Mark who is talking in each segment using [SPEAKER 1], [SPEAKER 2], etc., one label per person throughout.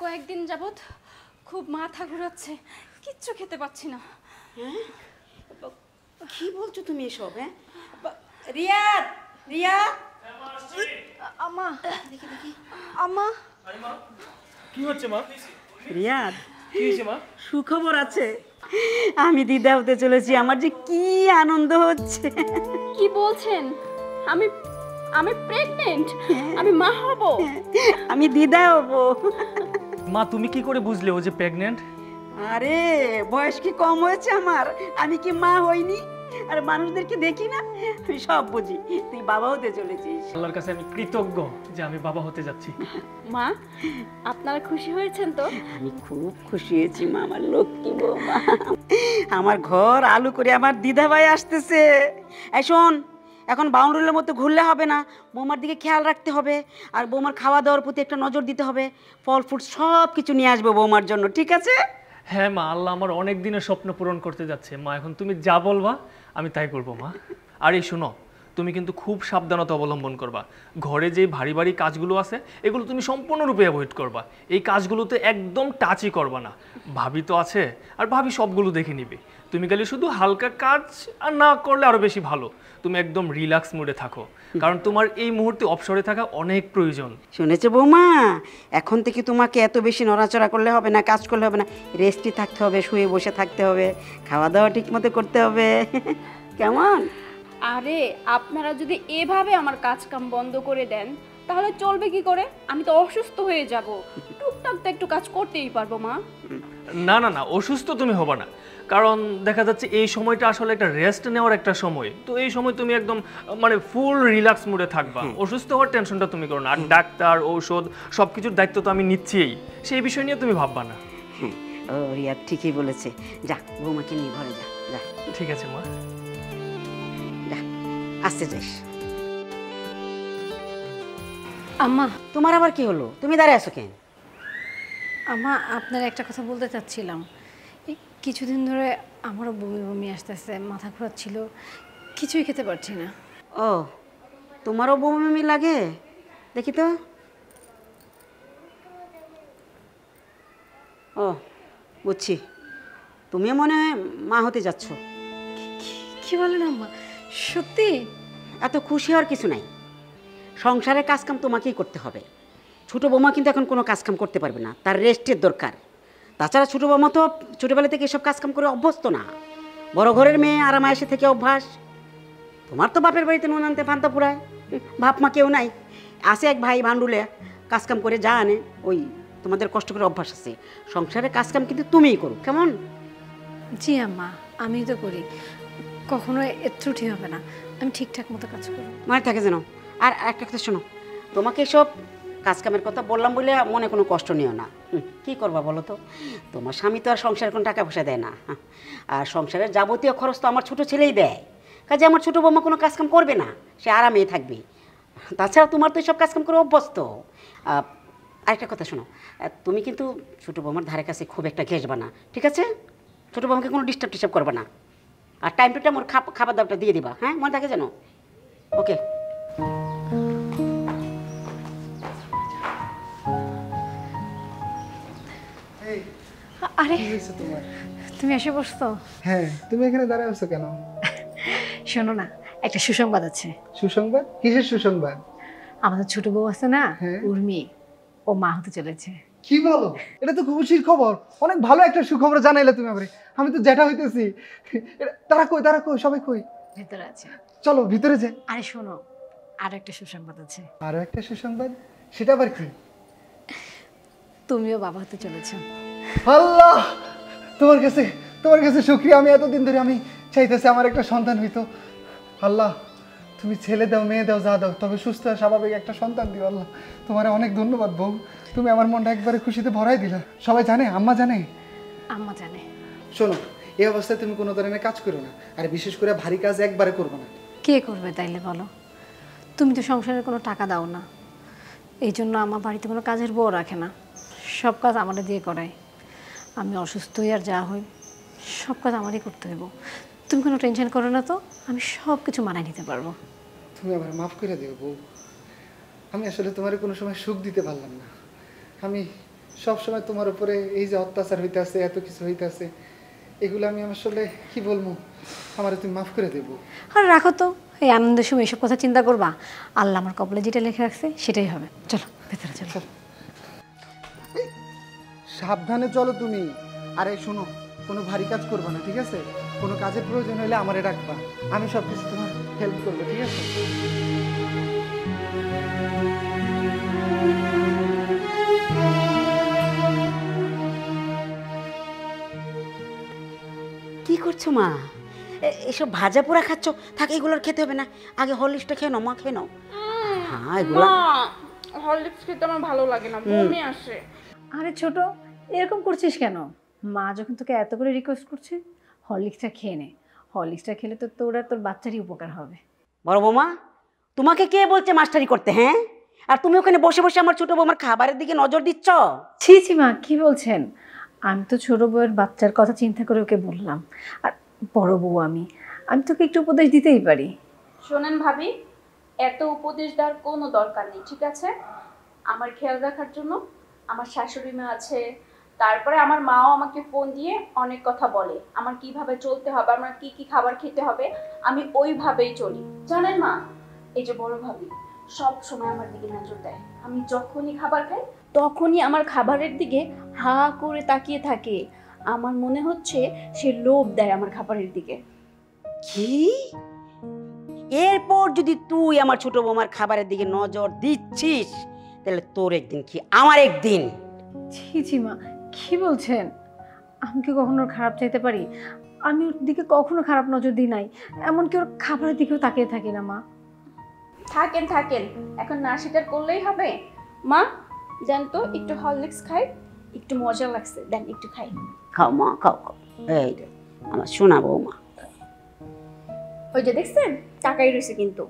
[SPEAKER 1] কয়েকদিন যাবত খুব মাথা ঘোরাচ্ছে, কিচ্ছু খেতে পাচ্ছি না।
[SPEAKER 2] হ্যাঁ, কি বলছো তুমি এসব? হ্যাঁ, রিয়াদ, রিয়াদ,
[SPEAKER 1] আমা,
[SPEAKER 2] দেখি দেখি।
[SPEAKER 1] আমা,
[SPEAKER 3] কি হচ্ছে মা?
[SPEAKER 2] রিয়াদ,
[SPEAKER 3] কি হয়েছে মা?
[SPEAKER 2] সুখবর আছে, আমি দিদা হতে চলেছি। আমার যে কি আনন্দ হচ্ছে।
[SPEAKER 1] কি বলছেন? আমি আমি প্রেগন্যান্ট, আমি মা হব।
[SPEAKER 2] আমি দিদা হব।
[SPEAKER 3] মা তুমি কি করে বুঝলে ও যে প্রেগন্যান্ট?
[SPEAKER 2] আরে বয়স কি কম হয়েছে আমার? আমি কি মা হইনি? আর মানুষদেরকে দেখি না, আমি সব বুঝি। তুই বাবা হতে চলেছিস।
[SPEAKER 3] আল্লাহর কাছে আমি কৃতজ্ঞ যে আমি বাবা হতে যাচ্ছি।
[SPEAKER 1] মা, আপনারা খুশি হয়েছেন তো?
[SPEAKER 2] আমি খুব খুশি হয়েছি মা, আমার লক্ষ্মী বৌমা। আমার ঘর আলু করে আমার দিদা ভাই আসতেছে। এই শোন, এখন বাউন্ডারির মতো ঘুরলে হবে না, বৌমার দিকে খেয়াল রাখতে হবে। আর বৌমার খাওয়া দাওয়ার প্রতি একটা নজর দিতে হবে। ফল ফ্রুট সব কিছু নিয়ে আসবো বৌমার জন্য, ঠিক আছে?
[SPEAKER 3] হ্যাঁ মা, আল্লাহ আমার অনেক দিনের স্বপ্ন পূরণ করতে যাচ্ছে মা। এখন তুমি যা বলবা আমি তাই করবো মা। আর এই শোনো, তুমি কিন্তু খুব সাবধানতা অবলম্বন করবা। ঘরে যে ভারী ভারী কাজগুলো আছে এগুলো তুমি সম্পূর্ণরূপে অ্যাভয়েড করবা। এই কাজগুলোতে একদম টাচই করবা না। ভাবি তো আছে, আর ভাবি সবগুলো দেখে নিবে। তুমি খালি শুধু হালকা কাজ আর না করলে আরো বেশি ভালো। তুমি একদম রিল্যাক্স মুডে থাকো, কারণ তোমার এই মুহূর্তে অবসরে থাকা অনেক প্রয়োজন।
[SPEAKER 2] শুনেছো বৌমা, এখন থেকে তোমাকে এত বেশি নড়াচড়া করলে হবে না, কাজ করলে হবে না, রেস্টই থাকতে হবে, শুয়ে বসে থাকতে হবে, খাওয়া দাওয়া ঠিক মতো করতে হবে। কেমন?
[SPEAKER 1] আরে আপনারা যদি এভাবে আমার কাজ কাম বন্ধ করে দেন তাহলে চলবে কি করে? আমি তো অসুস্থ হয়ে যাব। টুকটাক তো একটু কাজ করতেই পারবো মা।
[SPEAKER 3] না না না, অসুস্থ তুমি হবে না, কারণ দেখা যাচ্ছে এই সময়টা আসলে একটা রেস্ট নেওয়ার একটা সময়। তো এই সময় তুমি একদম মানে ফুল রিল্যাক্স মুডে থাকবা। অসুস্থ হওয়ার টেনশনটা তুমি করো না। আর ডাক্তার, ঔষধ সবকিছুর দায়িত্ব তো আমি নিচ্ছিই, সেই বিষয় নিয়ে তুমি ভাববা না।
[SPEAKER 2] হ্যাঁ, ও রিয়াদ ঠিকই বলেছে। যা, বৌমাকে নিয়ে ঘরে যা, যা।
[SPEAKER 3] ঠিক আছে মা।
[SPEAKER 2] যা, আসতে যাস।
[SPEAKER 1] আম্মা,
[SPEAKER 2] তোমার আবার কি হলো? তুমি দাঁড়িয়ে আছো কেন?
[SPEAKER 4] আমা, আপনার একটা কথা বলতে চাচ্ছিলাম। এই কিছুদিন ধরে আমারও বমি বমি আসতেছে, মাথা ঘোরাচ্ছিল, কিছুই খেতে পারছি না।
[SPEAKER 2] ও, তোমারও বমি বমি লাগে? দেখি তো। ও, বুঝছি, তুমিও মনে হয় মা হতে যাচ্ছ।
[SPEAKER 4] কি বলেন আম্মা, সত্যি?
[SPEAKER 2] এত খুশি হওয়ার কিছু নাই। সংসারের কাজকাম তোমাকেই করতে হবে। ছোটো বৌমা কিন্তু এখন কোনো কাজকাম করতে পারবে না, তার রেস্টের দরকার। তাছাড়া ছোটো বৌমা তো ছোটোবেলা থেকে এসব কাজকাম করে অভ্যস্ত না। বড় ঘরের মেয়ে আরামে এসে থেকে অভ্যাস। তোমার তো বাপের বাড়িতে নুন আনতে পান্তা পুরায়, বাপ মা কেউ নাই। আসে এক ভাই ভান্ডুলে কাজকাম করে যা আনে, ওই তোমাদের কষ্ট করে অভ্যাস আছে। সংসারের কাজকাম কিন্তু তুমিই করো, কেমন?
[SPEAKER 4] জি আম্মা, আমি তো করি, কখনো এর ত্রুটি হবে না, আমি ঠিকঠাক মতো কাজ করি।
[SPEAKER 2] মনে থাকে যেন। আর একটা কথা শোনো, তোমাকে এসব কাজকামের কথা বললাম বলে মনে কোনো কষ্ট নিও না। কি করবা বলো তো? তোমার স্বামী তো আর সংসারের কোনো টাকা পয়সা দেয় না, আর সংসারের যাবতীয় খরচ তো আমার ছোটো ছেলেই দেয়। কাজে আমার ছোটো বৌমা কোনো কাজকাম করবে না, সে আরামেই থাকবে। তাছাড়া তোমার তো এসব কাজকাম করে অভ্যস্ত। আরেকটা কথা শোনো, তুমি কিন্তু ছোটো বৌমার ধারে কাছে খুব একটা ঘেসবা না, ঠিক আছে? ছোটো বৌমাকে কোনো ডিস্টার্ব করবে না। আর টাইম টু টাইম ওর খাবার দাবারটা দিয়ে দিবা, হ্যাঁ? মনে থাকে যেন। ওকে।
[SPEAKER 4] আরে তুমি এসে বসতো?
[SPEAKER 5] হ্যাঁ, তুমি এখানে দাঁড়ায় আছো কেন?
[SPEAKER 4] শোনো না, একটা সুসংবাদ আছে।
[SPEAKER 5] সুসংবাদ? কিসের সুসংবাদ?
[SPEAKER 4] আমাদের ছোট বউ আছে না,
[SPEAKER 5] হ্যাঁ।
[SPEAKER 4] উর্মি, ও মা হতে চলেছে।
[SPEAKER 5] কি বলো? এটা তো খুশির খবর, অনেক ভালো একটা সুখবর জানাইলে তুমি আমারে। আমি তো জ্যাঠা হইতেছি। তারা কই সবাই কই?
[SPEAKER 4] ভেতরে আছে,
[SPEAKER 5] চলো ভিতরে যাই।
[SPEAKER 4] আরে শোনো, আর একটা সুসংবাদ আছে।
[SPEAKER 5] আরো একটা সুসংবাদ? সেটা আবার কি?
[SPEAKER 4] তুমিও বাবা হতে চলেছো।
[SPEAKER 5] আল্লাহ, তোমার কাছে শুকরিয়া। আমি এতদিন ধরে আমি চাইতেছি আমার একটা সন্তান হইতো। আল্লাহ, তুমি ছেলে দাও, মেয়ে দাও, যা দাও, তবে সুস্থ আর স্বাভাবিক একটা সন্তান দিও। আল্লাহ, তোমার অনেক ধন্যবাদ বউ। তুমি আমার মনটা একবারে খুশিতে ভরাই দিলা। সবাই জানে? আম্মা জানে?
[SPEAKER 4] আম্মা জানে।
[SPEAKER 5] শোনো, এই অবস্থায় তুমি কোনো ধরনের কাজ করো না, আর বিশেষ করে ভারী কাজ একবারে করবো না।
[SPEAKER 4] কে করবে তাইলে বলো? তুমি তো সংসারের কোনো টাকা দাও না, এই জন্য আমার বাড়িতে কোনো কাজের বউ রাখে না, সব কাজ আমাদের দিয়ে করায়। আমি অসুস্থ হই আর যা হই সব কাজ আমারই করতে হইব। তুমি কোনো টেনশন করো না তো, আমি সব কিছু মানায় নিতে পারবো।
[SPEAKER 5] তুমি আবার মাফ করে দিও বউ। আমি আসলে তোমার কোনো সময় সুখ দিতে পারলাম না। আমি সবসময় তোমার উপরে এই যে অত্যাচার হইতেছে, এত কিছু হইতেছে, এগুলো আমি আসলে কি বলবো, আমার তুমি মাফ করে দেবো।
[SPEAKER 4] আর রাখো তো, এই আনন্দের সময় এসব কথা চিন্তা করবা। আল্লাহ আমার কপালে যেটা লিখে রাখছে সেটাই হবে। চলো ভেতরে চলো।
[SPEAKER 5] সাবধানে চলো তুমি। আরে শোনো, কোনো ভারী কাজ করবা না, ঠিক আছে? কোনো কাজের প্রয়োজন হলে আমারে ডাকবা, আমি সব কিছু তোমার হেল্প করবো, ঠিক আছে?
[SPEAKER 2] কি করছো মা? এসব ভাজা পোড়া খাচ্ছ? থাক, এগুলোর খেতে হবে না, আগে হরলিক্সটা খেয়ে নাও মা, খেয়ে নাও। হ্যাঁ, এগুলো
[SPEAKER 1] হরলিক্স খেতে আমার ভালো লাগে না, বমি আসে।
[SPEAKER 4] আরে ছোট, এরকম করছিস কেন? মা যখন তোকে এত করে রিকোয়েস্ট করছে, হরলিক্সটা খেয়ে নে। হরলিক্সটা খেলে তো তোর আর তোর বাচ্চারই উপকার হবে।
[SPEAKER 2] বড় বৌমা, তোমাকে কে বলছে মাস্টারি করতে? হ্যাঁ, আর তুমি ওখানে বসে বসে আমার ছোট বৌমার খাবারের দিকে নজর দিচ্ছ?
[SPEAKER 4] ছি ছি মা, কি বলছেন? আমি তো ছোট বউয়ের বাচ্চার কথা চিন্তা করে ওকে বললাম। আর বড় বউ আমি তোকে একটু উপদেশ দিতেই পারি।
[SPEAKER 1] শোনেন ভাবি, এত উপদেশ দেওয়ার কোনো দরকার নেই, ঠিক আছে? আমার খেয়াল রাখার জন্য আমার শাশুড়ি মা আছে, তারপরে আমার মাও আমাকে ফোন দিয়ে অনেক কথা বলে আমার কিভাবে চলতে হবে, আমার কি কি খাবার খেতে হবে, আমি ওইভাবেই চলি। জানেন মা, এই যে বড় ভাবি সব সময় আমার দিকে নজর দেয়। আমি যখনই খাবার খাই তখনই আমার খাবারের দিকে হা করে তাকিয়ে থাকে। আমার মনে হচ্ছে সে লোভ দেয় আমার খাবারের দিকে।
[SPEAKER 2] কি? এরপর যদি তুই আমার ছোট বৌমার খাবারের দিকে নজর দিচ্ছিস, তাহলে তোর একদিন কি আমার একদিন।
[SPEAKER 4] ছি ছি মা, কি বলছেন? আমি কি কখনো ওর খারাপ চাইতে পারি? আমি ওর দিকে কখনো খারাপ নজর দিই নাই, এমনকি ওর খাবারের দিকেও তাকিয়ে থাকি না মা।
[SPEAKER 1] থাকেন থাকেন, এখন না স্বীকার করলেই হবে। মা দেন তো একটু হরলিক্স খাই, একটু মজা লাগছে, দেন একটু খাই।
[SPEAKER 2] খাও মা, খাও খাও। এই রে আমার সোনা বৌমা।
[SPEAKER 1] ওই যে দেখছেন, টাকাই রয়েছে কিন্তু।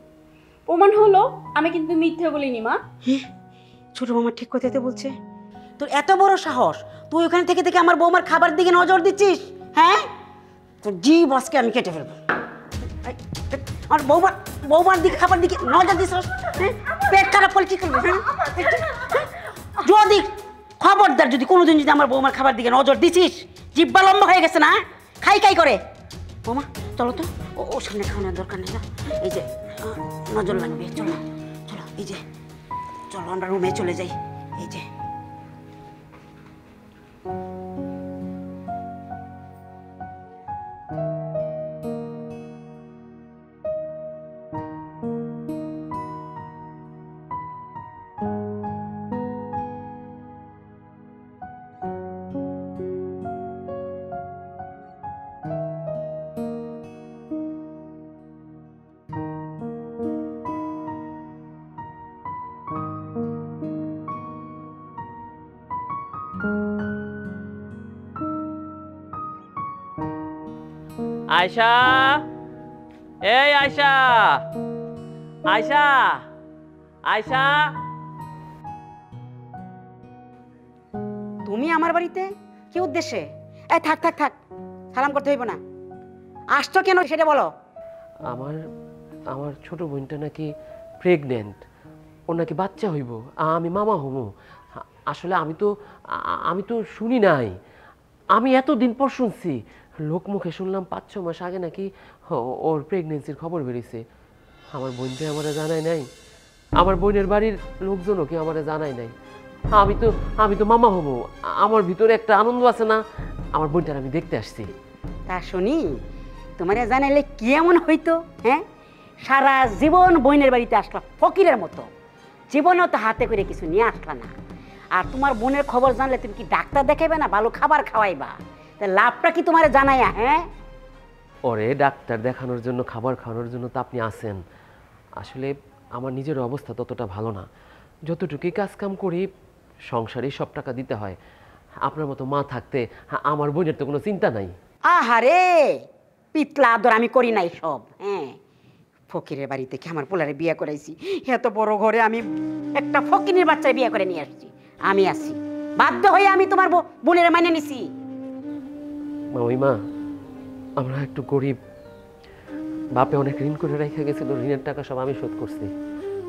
[SPEAKER 1] প্রমাণ হলো আমি কিন্তু মিথ্যে বলিনি মা।
[SPEAKER 2] ছোট বৌমা ঠিক কথাতে বলছে। তোর এত বড় সাহস, তুই ওখানে থেকে থেকে আমার বৌমার খাবার দিকে নজর দিচ্ছিস? হ্যাঁ, তোর জিভ আজকে আমি কেটে ফেলবো। আমার বৌমার দিকে খাবার দিকে নজর দিস, হ্যাঁ? পেট খারাপ করলে কি করবে? হ্যাঁ, যদি খবরদার যদি কোনোদিন যদি আমার বৌমার খাবার দিকে নজর দিছিস, জিব্বা লম্বা হয়ে গেছে না, খাই খাই করে। বৌমা চলো তো, ও সামনে খাওয়ানোর দরকার নেই না, এই যে নজর লাগবে। চলো চলো, এই যে চলো আমরা রুমে চলে যাই। এই যে
[SPEAKER 6] আয়শা, এই আয়শা, আয়শা, আয়শা।
[SPEAKER 2] তুমি আমার বাড়িতে কি উদ্দেশ্যে? এই থাক থাক থাক, সালাম করতে হইব না। আসছো কেন সেটা বলো।
[SPEAKER 6] আমার আমার ছোট বোনটা নাকি প্রেগনেন্ট, ওর নাকি বাচ্চা হইব, আমি মামা হমু। আসলে আমি তো শুনি নাই, আমি এতদিন পর শুনছি। লোক মুখে শুনলাম 5-6 মাস আগে নাকি ওর প্রেগনেন্সির খবর বেরিয়েছে। আমার বোনটা আমারে জানাই নাই, আমার বোনের বাড়ির লোকজনও কি আমারে জানাই নাই। আমি তো মামা হবো, আমার ভিতরে একটা আনন্দ আছে না, আমার বোনটার আমি দেখতে আসছি।
[SPEAKER 2] তা শুনি তোমার জানাইলে কি এমন হইতো? হ্যাঁ, সারা জীবন বোনের বাড়িতে আসলা ফকিরের মতো, জীবনেও তো হাতে করে কিছু নিয়ে আসলা না। আর তোমার বোনের খবর জানলে তুমি কি ডাক্তার দেখাইবে না ভালো খাবার খাওয়াইবা? তা লাভটা কি তোমার জানাইয়া? হ্যাঁ,
[SPEAKER 6] ওরে ডাক্তার দেখানোর জন্য খাবার খাওয়ানোর জন্য তো আপনি আসেন। আসলে আমার নিজের অবস্থা ততটা ভালো না, যতটুকুই কাজকাম করি সংসারে সব টাকা দিতে হয়। আপনার মতো মা থাকতে আমার বোনের তো কোনো চিন্তা নাই।
[SPEAKER 2] আহারে পিতলা আদর আমি করি নাই সব। হ্যাঁ, ফকিরের বাড়ি থেকে আমার পোলারে বিয়ে করাইছি, এত বড় ঘরে আমি একটা ফকিনের বাচ্চায় বিয়ে করে নিয়ে আসছি। আমি আসি বাধ্য হয়ে, আমি তোমার বোনের মানে নিছি।
[SPEAKER 6] মা, আমরা একটু গরিব, বাপে অনেক ঋণ করে রেখে গেছিল, ঋণের টাকা সব আমি শোধ করছি।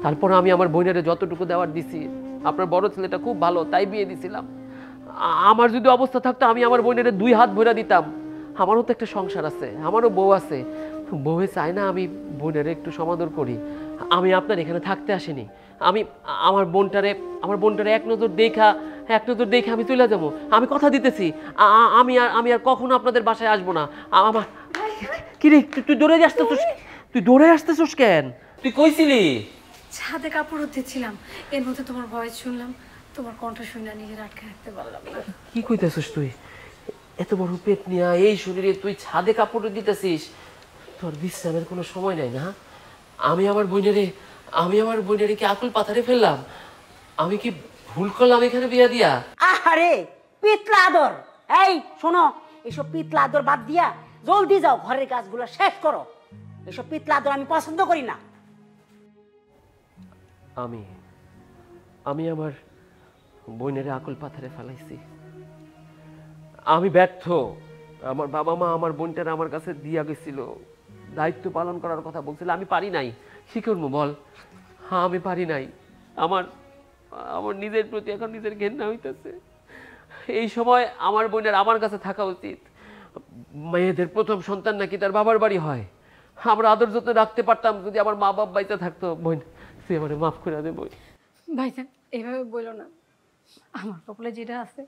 [SPEAKER 6] তারপর আমি আমার বোনের যতটুকু দেওয়ার দিছি, আপনার বড় ছেলেটা খুব ভালো তাই বিয়ে দিছিলাম। আমার যদি অবস্থা থাকতো আমি আমার বোনের 2 হাত ভরে দিতাম। আমারও তো একটা সংসার আছে, আমারও বউ আছে। বউয়ে চায় না আমি বোনের একটু সমাদর করি। আমি আপনার এখানে থাকতে আসিনি। আমি আমার বোনটারে এক নজর দেখে আমি চলে যাবো। আমি কথা দিতেছি আমি আর কখনো আপনাদের বাসায় আসবো না। আমার কি রে, তুই দৌড়ে আসতেছিস কেন? তুই কইছিলি
[SPEAKER 4] ছাদে কাপড় দিচ্ছিলাম, এর মধ্যে তোমার ভয়েস শুনলাম, তোমার কণ্ঠ শুনে নিজের আটকে রাখতে পারলাম না।
[SPEAKER 6] কি কইতেছিস তুই? এত বড় পেট নিয়ে এই শরীরে তুই ছাদে কাপড় দিতেছিস? তোর বিশ্রামের কোনো সময় নাই না? আমি আমার বোনেরে কি আকুল পাথারে ফেললাম? আমি কি ভুল করলাম এখানে বিয়া দিয়া?
[SPEAKER 2] আরে পিতলা আদর, এই শোনো, এসব পিতলা আদর বাদ দিয়া জলদি যাও, ঘরের কাজগুলো শেষ করো। এসব পিতলা আদর আমি পছন্দ করি না।
[SPEAKER 6] আমি আমার বোনেরে আকুল পাথারে ফেলাইছি। আমি ব্যর্থ। আমার বাবা মা আমার বোনটারে আমার কাছে দিয়া গেছিল, দায়িত্ব পালন করার কথা বলছিল, আমি পারি নাই। কি করবো বল? হ্যাঁ, আমি পারি নাই। আমার নিজের প্রতি এখন নিজের ঘেন্না হইতেছে। এই সময় আমার বোনের আমার কাছে থাকা উচিত। মেয়েদের প্রথম সন্তান নাকি তার বাবার বাড়ি হয়। আমরা আদর যত্ন রাখতে পারতাম যদি আমার মা বাপ বাইতে থাকতো। বোন, তুই আমার মাফ করে দে বোন।
[SPEAKER 4] ভাইজান, এভাবে বলো না। আমার কপালে যেটা আছে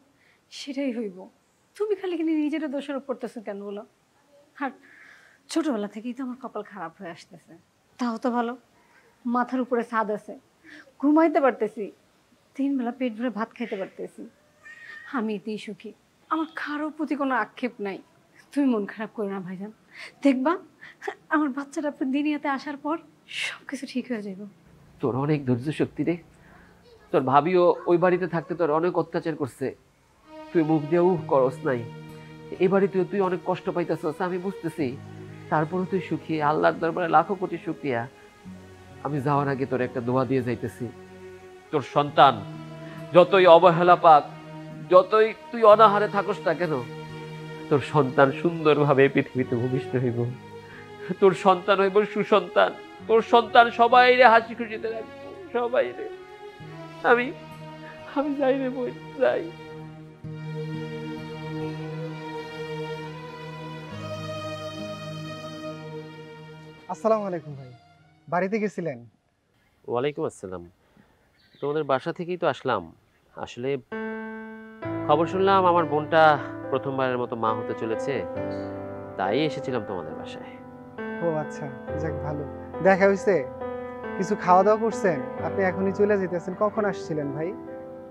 [SPEAKER 4] সেটাই হইব। তুমি খালি নিজেরা দোষারোপ করতেছো কেন বলো? আর ছোটবেলা থেকেই তো আমার কপাল খারাপ হয়ে আসতেছে। তাও তো ভালো, মাথার উপরে ছাদ আছে, ঘুমাইতে পারতেছি, 3 বেলা পেট ভরে ভাত খাইতে পারতেছি। আমি এতেই সুখী, আমার কারোর প্রতি কোনো আক্ষেপ নাই। তুমি মন খারাপ করো না ভাইজান, দেখবা আমার বাচ্চাটা আপনার দুনিয়াতে আসার পর সব কিছু ঠিক হয়ে যাবে।
[SPEAKER 6] তোর অনেক ধৈর্য শক্তি রে। তোর ভাবিও ওই বাড়িতে থাকতে তোর অনেক অত্যাচার করছে, তুই মুখ দিয়ে উহ করস নাই। এই বাড়িতেও তুই অনেক কষ্ট পাইতেছস, আমি বুঝতেছি। তারপরও তুই সুখী, আল্লাহর দরবারে লাখো কোটি শুকরিয়া। আমি যাওয়ার আগে তোর একটা দোয়া দিয়ে যাইতেছি, তোর সন্তান যতই অবহেলা পাক, যতই তুই অনাহারে থাকস না কেন, তোর সন্তান সুন্দরভাবে পৃথিবীতে ভূমিষ্ঠ হইব। তোর সন্তান হইব সুসন্তান, তোর সন্তান সবাই রে হাসি খুশিতে রাখবো, সবাই রে। আমি যাই রে বই, যাই।
[SPEAKER 5] আসসালামু আলাইকুম ভাই, বাড়িতে গেছিলেন?
[SPEAKER 6] ওয়ালাইকুম আসসালাম। তোমাদের বাসা থেকেই তো আসলাম। আসলে খবর শুনলাম আমার বোনটা প্রথমবারের মতো মা হতে চলেছে, তাই এসেছিলাম তোমাদের বাসায়।
[SPEAKER 5] ও আচ্ছা, যাক ভালো। দেখা হয়েছে? কিছু খাওয়া দাওয়া করছেন? আপনি এখনই চলে যেতেছেন, কখন আসছিলেন ভাই?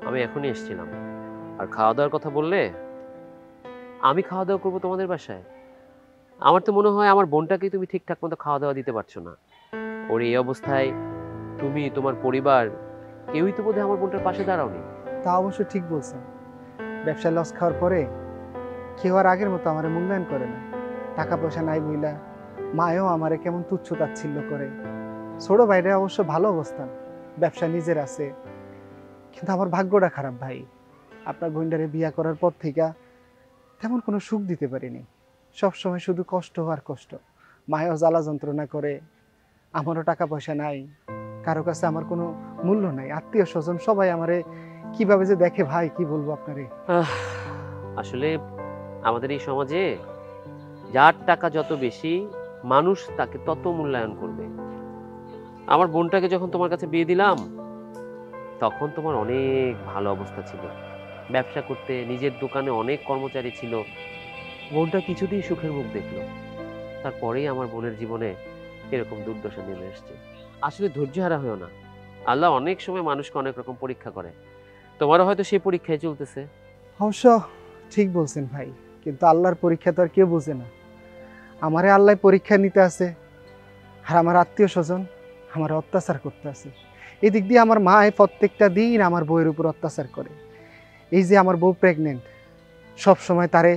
[SPEAKER 6] আমি এখনই এসেছিলাম। আর খাওয়া দাওয়ার কথা বললে, আমি খাওয়া দাওয়া করবো তোমাদের বাসায়? আমার তো মনে হয় আমার বোনটাকেই তুমি ঠিকঠাক মতো খাওয়া দাওয়া দিতে পারছো না। ওর এই অবস্থায় তুমি, তোমার পরিবার, কেউই তো বোধহয় আমার বোনটার পাশে দাঁড়াওনি।
[SPEAKER 5] তা অবশ্য ঠিক বলছেন। ব্যবসায় লস খাওয়ার পরে কেউ আর আগের মতো আমার মূল্যায়ন করে না। টাকা পয়সা নাই বইলা মায়েও আমারে কেমন তুচ্ছ তাচ্ছিল্য করে। ছোট ভাইরা অবশ্য ভালো অবস্থান, ব্যবসা নিজের আছে, কিন্তু আমার ভাগ্যটা খারাপ ভাই। আপনার বোনটারে বিয়া করার পর থেকে তেমন কোনো সুখ দিতে পারিনি। সবসময় শুধু কষ্ট আর কষ্ট। মায়েও জ্বালা যন্ত্রণা করে, আমারও টাকা পয়সা নাই, কারো কাছে আমার কোনো মূল্য নাই। আত্মীয় স্বজন সবাই আমারে কিভাবে যে দেখে ভাই, কি বলবো আপনারে।
[SPEAKER 6] আসলে আমাদের এই সমাজে যার টাকা যত বেশি, মানুষ তাকে তত মূল্যায়ন করবে। আমার বোনটাকে যখন তোমার কাছে বিয়ে দিলাম, তখন তোমার অনেক ভালো অবস্থা ছিল, ব্যবসা করতে, নিজের দোকানে অনেক কর্মচারী ছিল। বোনটা কিছুতেই সুখের মুখ দেখলো, তারপরেই আমার বোনের জীবনে এরকম দুর্দশা নেমে এসছে। আসলে ধৈর্য হারা হয়েও না, আল্লাহ অনেক সময় মানুষকে অনেক রকম পরীক্ষা করে, তোমারও হয়তো সেই পরীক্ষায় চলতেছে।
[SPEAKER 5] অবশ্য ঠিক বলছেন ভাই, কিন্তু আল্লাহর পরীক্ষা তো আর কেউ বোঝে না। আমারে আল্লাহ পরীক্ষা নিতে আছে, আর আমার আত্মীয় স্বজন আমার অত্যাচার করতে আছে। এদিক দিয়ে আমার মা প্রত্যেকটা দিন আমার বউয়ের উপর অত্যাচার করে। এই যে আমার বউ প্রেগনেন্ট, সব সময় তারে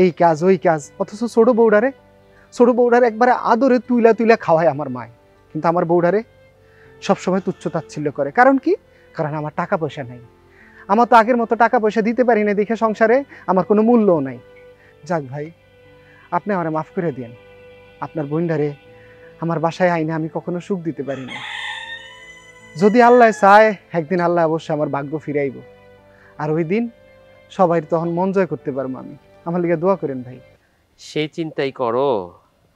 [SPEAKER 5] এই কাজ ওই কাজ, অথচ ছোট বউডারে একবারে আদরে তুইলা খাওয়ায় আমার মায়, কিন্তু আমার বউডারে সবসময় তুচ্ছ তাচ্ছিল্য করে। কারণ কি? কারণ আমার টাকা পয়সা নাই। আমার তো আগের মতো টাকা পয়সা দিতে পারি না দেখে সংসারে আমার কোনো মূল্যও নাই। যাক ভাই, আপনি আমারে মাফ করে দিন। আপনার বোনডারে আমার বাসায় আইনে আমি কখনো সুখ দিতে পারি না। যদি আল্লাহ চায়, একদিন আল্লাহ অবশ্যই আমার ভাগ্য ফিরাইব, আর ওই দিন সবাই তখন মন জয় করতে পারবো আমি। আমার লিগে দোয়া করেন ভাই।
[SPEAKER 6] সেই চিন্তাই করো,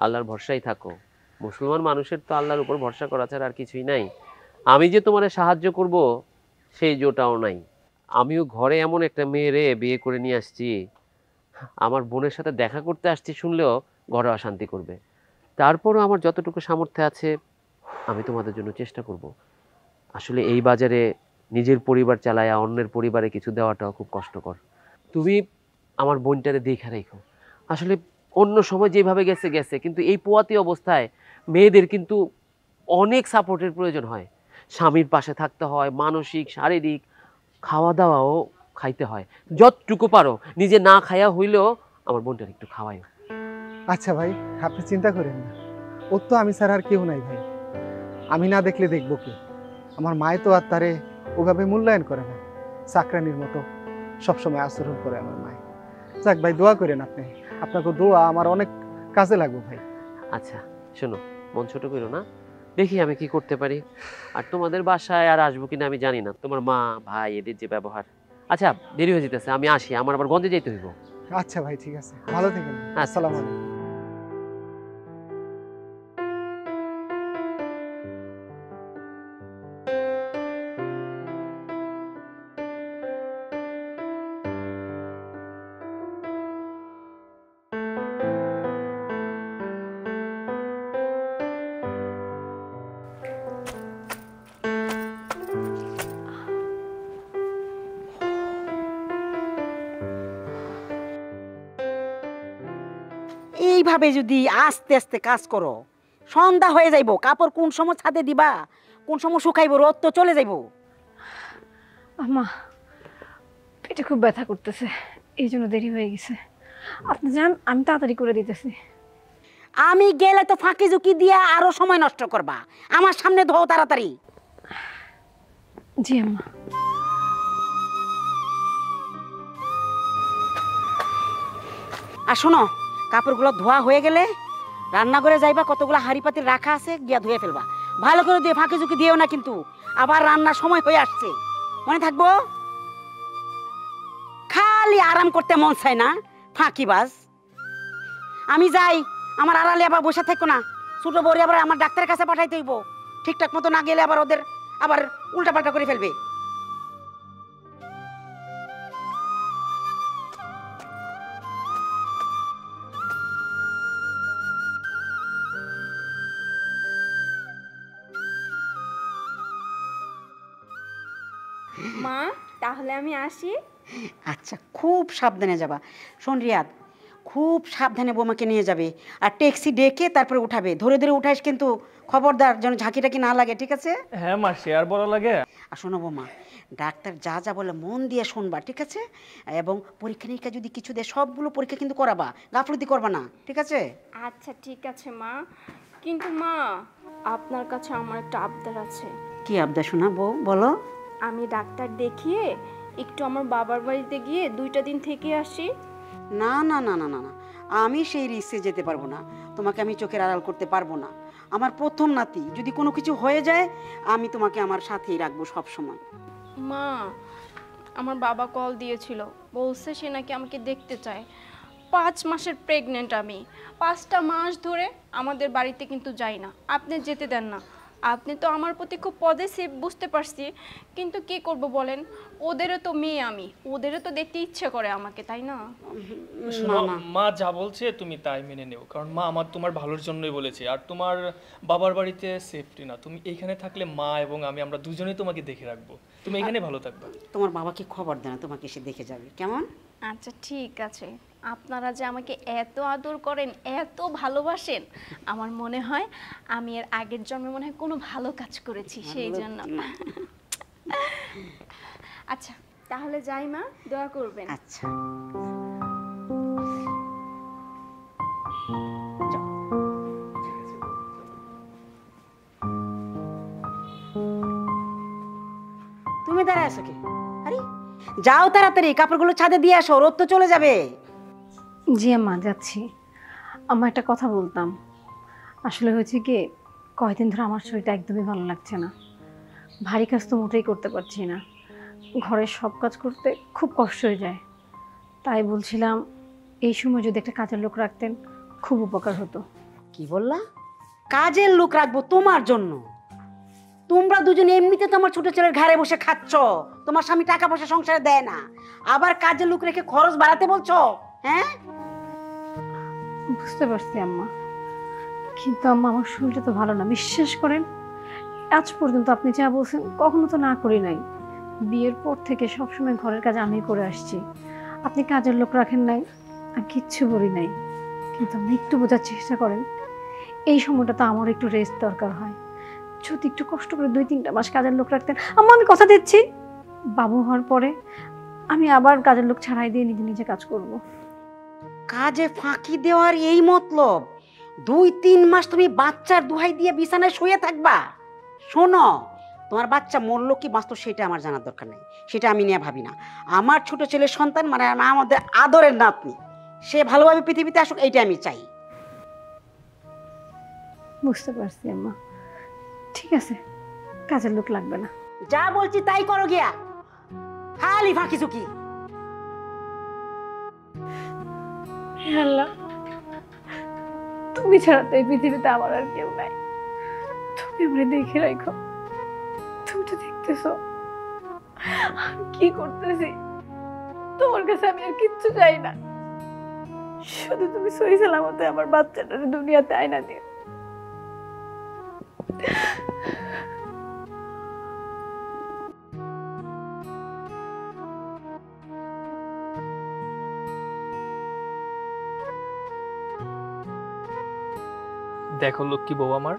[SPEAKER 6] আল্লাহর ভরসায় থাকো। মুসলমান মানুষের তো আল্লাহর উপর ভরসা করা ছাড়া আর কিছুই নাই। আমি যে তোমার সাহায্য করব সেই জোটাও নাই। আমিও ঘরে এমন একটা মেয়েরে বিয়ে করে নিয়ে আসছি, আমার বোনের সাথে দেখা করতে আসছি শুনলেও ঘরে অশান্তি করবে। তারপরও আমার যতটুকু সামর্থ্য আছে আমি তোমাদের জন্য চেষ্টা করব। আসলে এই বাজারে নিজের পরিবার চালায়া অন্যের পরিবারে কিছু দেওয়াটাও খুব কষ্টকর। তুমি আমার বোনটারে দেখে রেখো। আসলে অন্য সময় যেভাবে গেছে গেছে, কিন্তু এই পোয়াতি অবস্থায় মেয়েদের কিন্তু অনেক সাপোর্টের প্রয়োজন হয়। স্বামীর পাশে থাকতে হয়, মানসিক শারীরিক, খাওয়া দাওয়াও খাইতে হয়। যতটুকু পারো নিজে না খায়া হইলেও আমার বোনটার একটু খাওয়াইও।
[SPEAKER 5] আচ্ছা ভাই, আপনি চিন্তা করেন না, ওর তো আমি ছাড়া আর কেউ নাই ভাই। আমি না দেখলে দেখবো কি? আমার মায়ে তো আর তারে ওভাবে মূল্যায়ন করে না, চাকরানির মতো সবসময় আচরণ করে আমার মায়ে। যাক ভাই, দোয়া করেন আপনি, আপনাকে দোয়া আমার অনেক কাজে লাগবে ভাই।
[SPEAKER 6] আচ্ছা শোনো, মন ছোট করো না, দেখি আমি কি করতে পারি। আর তোমাদের বাসায় আর আসবো কিনা আমি জানি না, তোমার মা ভাই এদের যে ব্যবহার। আচ্ছা দেরি হয়ে যেতেছে, আমি আসি, আমার আবার গঞ্জে যাইতে হইব।
[SPEAKER 5] আচ্ছা ভাই, ঠিক আছে, ভালো থাকেন। আসসালামু আলাইকুম।
[SPEAKER 2] এইভাবে যদি আস্তে আস্তে কাজ করো, সন্ধ্যা হয়ে যাইব। কাপড় কোন সময় ছাদে দিবা, কোন সময় শুকাইব, রোদ তো চলে যাইব।
[SPEAKER 4] আম্মা, পেটে খুব ব্যথা করতেছে, এই জন্য দেরি হয়ে গেছে। আপনি যান, আমি তাড়াতাড়ি করে দিতেছি।
[SPEAKER 2] আমি গেলে তো ফাঁকি ঝুঁকি দিয়া আরো সময় নষ্ট করবা। আমার সামনে ধো তাড়াতাড়ি।
[SPEAKER 4] জি আম্মা।
[SPEAKER 2] আর শোনো, কাপড়গুলো ধোয়া হয়ে গেলে রান্নাঘরে যাইবা, কতগুলো হাঁড়ি পাতিল রাখা আছে, গিয়া ধুয়ে ফেলবা। ভালো করে দিয়ে ফাঁকি ঝুঁকি দিও না কিন্তু, আবার রান্নার সময় হয়ে আসছে, মনে থাকবো। খালি আরাম করতে মন চায় না, ফাঁকিবাজ। আমি যাই, আমার আড়ালে আবার বসে থাকো না। ছোট বড়ি আবার আমার ডাক্তারের কাছে পাঠাইতে হইব, ঠিকঠাক মতো না গেলে আবার ওদের আবার উল্টাপাল্টা করে ফেলবে।
[SPEAKER 1] মা, তাহলে আমি আসি।
[SPEAKER 2] আচ্ছা, খুব সাবধানে যাবা। শোন রিয়াদ, খুব সাবধানে বোমাকে নিয়ে যাবে, আর ট্যাক্সি ডেকে তারপরে উঠাবে। ধরে ধরে উঠাইস কিন্তু, খবরদার যেন ঝাঁকি টাকি না লাগে, ঠিক আছে?
[SPEAKER 3] হ্যাঁ মা, সে আর বলা লাগে।
[SPEAKER 2] আর শোনো বোমা, ডাক্তার যা যা বলে মন দিয়ে শুনবা, ঠিক আছে? এবং পরীক্ষা নিরীক্ষা যদি কিছু দেয়, সবগুলো পরীক্ষা কিন্তু করাবা, গাফলতি করবা না, ঠিক আছে?
[SPEAKER 1] আচ্ছা ঠিক আছে মা, কিন্তু মা আপনার কাছে আমার একটা আবদার আছে।
[SPEAKER 2] কি আবদার শোনা বউ, বলো।
[SPEAKER 1] আমি ডাক্তার দেখিয়ে একটু আমার বাবার বাড়িতে গিয়ে 2টা দিন থেকে আসি।
[SPEAKER 2] না না না না না না, আমি সেই রিস্কে যেতে পারবো না। তোমাকে আমি চোখের আড়াল করতে পারবো না। আমার প্রথম নাতি, যদি কোনো কিছু হয়ে যায়, আমি তোমাকে আমার সাথেই রাখবো সব সময়।
[SPEAKER 1] মা, আমার বাবা কল দিয়েছিল, বলছে সে নাকি আমাকে দেখতে চায়। 5 মাসের প্রেগনেন্ট আমি, 5টা মাস ধরে আমাদের বাড়িতে কিন্তু যাই না। আপনি যেতে দেন না। আপনি তো আমার প্রতি খুব পজিটিভ, বুঝতে পারছি, কিন্তু কি করব বলেন, ওদেরও তো মেয়ে আমি, ওদেরও তো দেখতে ইচ্ছে করে আমাকে, তাই না?
[SPEAKER 3] শোনো, মা যা বলছে তুমি তাই মেনে নিও, কারণ মা আমার তোমার ভালোর জন্যই বলেছে। আর তোমার বাবার বাড়িতে সেফটি না, তুমি এখানে থাকলে মা এবং আমরা দুজনেই তোমাকে দেখে রাখবো। তুমি এখানে ভালো থাকবে।
[SPEAKER 2] তোমার বাবাকে খবর দেনা, তোমাকে এসে দেখে যাবে, কেমন?
[SPEAKER 1] আচ্ছা ঠিক আছে। আপনারা যে আমাকে এত আদর করেন, এত ভালোবাসেন, আমার মনে হয় আমি এর আগের জন্মে মনে হয় কোনো ভালো কাজ করেছি, সেই জন্য। আচ্ছা তাহলে যাই মা, দোয়া করবেন।
[SPEAKER 2] আচ্ছা, তুমি দাঁড়ায় আছো কি? আরে যাও তাড়াতাড়ি, কাপড়গুলো ছাদে দিয়ে আসো, রোদ তো চলে যাবে।
[SPEAKER 4] জি আম্মা, যাচ্ছি। আমার একটা কথা বলতাম। আসলে হয়েছে কি, কয়েকদিন ধরে আমার শরীরটা একদমই ভালো লাগছে না। ভারী কাজ তো মোটেই করতে পারছি না। ঘরের সব কাজ করতে খুব কষ্ট হয়ে যায়। তাই বলছিলাম এই সময় যদি একটা কাজের লোক রাখতেন খুব উপকার হতো।
[SPEAKER 2] কি বললা? কাজের লোক রাখবো তোমার জন্য? তোমরা দুজনে এমনিতে তো আমার ছোট ছেলের ঘাড়ে বসে খাচ্ছ, তোমার স্বামী টাকা পয়সা সংসারে দেয় না, আবার কাজের লোক রেখে খরচ বাড়াতে বলছো? হ্যাঁ,
[SPEAKER 4] বুঝতে পারছি আম্মা, কিন্তু আম্মা আমার শরীরটা তো ভালো না, বিশ্বাস করেন। আজ পর্যন্ত আপনি যা বলছেন কখনো তো না করি নাই। বিয়ের পর থেকে সবসময় ঘরের কাজ আমি করে আসছি। আপনি কাজের লোক রাখেন নাই, আর কিচ্ছু বলি নাই, কিন্তু আপনি একটু বোঝার চেষ্টা করেন। এই সময়টা তো আমার একটু রেস্ট দরকার হয়। যদি একটু কষ্ট করে 2-3টা মাস কাজের লোক রাখতেন আম্মা, আমি কথা দিচ্ছি বাবু হওয়ার পরে আমি আবার কাজের লোক ছাড়াই দিয়ে নিজে নিজে কাজ করব।
[SPEAKER 2] কাজে ফাঁকি দেওয়ার এই মতলব 2-3 মাস তুমি বাচ্চার দোহাই দিয়ে বিছানায় শুয়ে থাকবা? শোনো, তোমার বাচ্চা মরলো কি বাঁচতো সেটা আমার জানার দরকার নেই, সেটা আমি নিয়ে ভাবি না। আমার ছোট ছেলের সন্তান মানে আমাদের আদরের নাতনি, সে ভালোভাবে পৃথিবীতে আসুক, এইটা আমি চাই।
[SPEAKER 4] বুঝতে পারছি আম্মা, ঠিক আছে, কাজের লোক লাগবে না।
[SPEAKER 2] যা বলছি তাই করো গিয়া, খালি ফাঁকি ঝুঁকি।
[SPEAKER 4] হে আল্লাহ, তুমি ছাড়া তো এই পৃথিবীতে আমার আর কেউ নাই। তুমি আমাকে দেখে রাখো। তুমি তো দেখতেছো আমি কি করতেছি। তোমার কাছে আমি আর কিচ্ছু চাই না, শুধু তুমি সহি সালামতে আমার বাচ্চাটার দুনিয়াতে আয়না দিও।
[SPEAKER 3] দেখো লক্ষ্মী বউ আমার,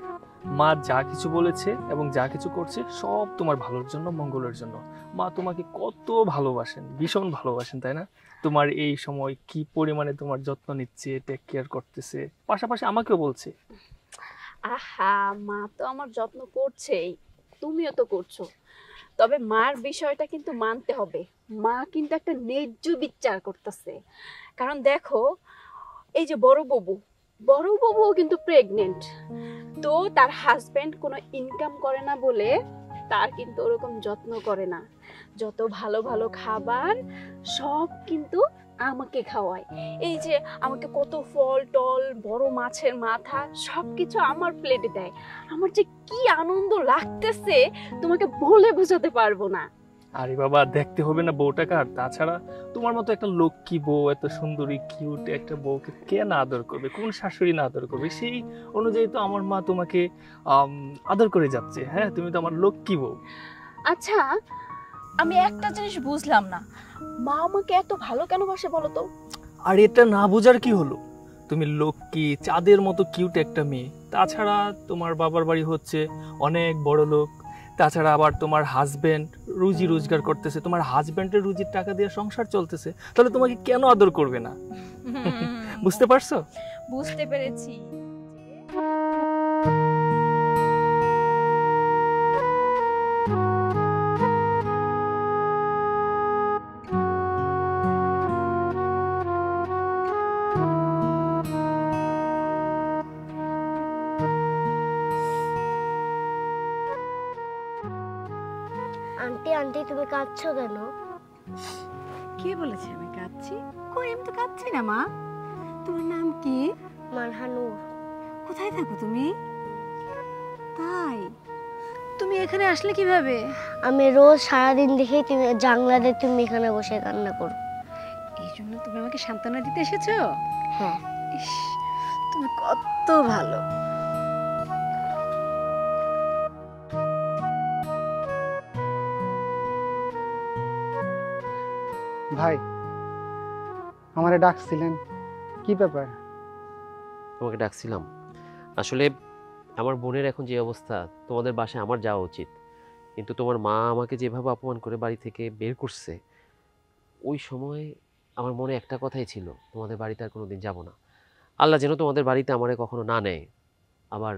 [SPEAKER 3] মা যা কিছু বলেছে এবং যা কিছু করছে সব তোমার ভালোর জন্য, মঙ্গলের জন্য। মা তোমাকে কত ভালোবাসেন, ভীষণ ভালোবাসেন, তাই না? তোমার এই সময় কি পরিমাণে তোমার যত্ন নিচ্ছে, টেক কেয়ার করতেছে, পাশাপাশি আমাকেও বলছে।
[SPEAKER 1] আহা, মা তো আমার যত্ন করছেই, তুমিও তো করছো। তবে মার বিষয়টা কিন্তু মানতে হবে, মা কিন্তু একটা ন্যায্য বিচার করতেছে। কারণ দেখো, এই যে বড় বাবুও কিন্তু প্রেগনেন্ট, তো তার হাজবেন্ড কোনো ইনকাম করে না বলে তার কিন্তু ওরকম যত্ন করে না। যত ভালো ভালো খাবার সব কিন্তু আমাকে খাওয়ায়। এই যে আমাকে কত ফল টল, বড় মাছের মাথা সবকিছু আমার প্লেটে দেয়। আমার যে কি আনন্দ লাগতেছে তোমাকে বলে বোঝাতে পারবো না।
[SPEAKER 3] আরে বাবা, দেখতে হবে না বউটাকে? আর তাছাড়া তোমার মতো একটা লক্ষ্মী বউ, এত সুন্দরী কিউট একটা বউকে কে না আদর করবে? কোন শাশুড়ি না আদর করবে? সেই অনুযায়ী তো আমার মা তোমাকে আদর করে যাচ্ছে। হ্যাঁ, তুমি তো আমার লক্ষ্মী বউ।
[SPEAKER 1] আচ্ছা, আমি একটা জিনিস বুঝলাম না, মা আমাকে এত ভালো কেন বাসে বলো তো?
[SPEAKER 3] আর এটা না বোঝার কি হলো? তুমি লক্ষ্মী, চাঁদের মতো কিউট একটা মেয়ে। তাছাড়া তোমার বাবার বাড়ি হচ্ছে অনেক বড় লোক। তাছাড়া আবার তোমার হাজবেন্ড রুজি রোজগার করতেছে, তোমার হাজবেন্ডের রুজির টাকা দিয়ে সংসার চলতেছে, তাহলে তোমাকে কেন আদর করবে না? বুঝতে পারছো?
[SPEAKER 1] বুঝতে পেরেছি।
[SPEAKER 7] আন্টি আন্টি তুমি কাঁদছো কেন?
[SPEAKER 4] কে বলেছে আমি কাঁদছি? কই, আমি তো কাঁদছি না মা। তোমার নাম কি?
[SPEAKER 7] মানহানুর।
[SPEAKER 4] কোথায় থাকো তুমি? তাই তুমি এখানে আসলে কিভাবে?
[SPEAKER 7] আমি রোজ সারাদিন দেখি তুমি জানলাতে তুমি এখানে বসে কান্না করো।
[SPEAKER 4] এই জন্য তুমি আমাকে সান্ত্বনা দিতে এসেছো?
[SPEAKER 7] হ্যাঁ।
[SPEAKER 4] ইস, তুমি কত ভালো।
[SPEAKER 5] ভাই, আমারে ডাকছিলেন, কি ব্যাপার?
[SPEAKER 6] তোমাকে ডাকছিলাম আসলে আমার বোনের এখন যে অবস্থা, তোমাদের বাসায় আমার যাওয়া উচিত, কিন্তু তোমার মা আমাকে যেভাবে অপমান করে বাড়ি থেকে বের করছে, ওই সময় আমার মনে একটা কথাই ছিল, তোমাদের বাড়িতে আর কোনোদিন যাব না। আল্লাহ যেন তোমাদের বাড়িতে আমারে কখনো না নেয়। আবার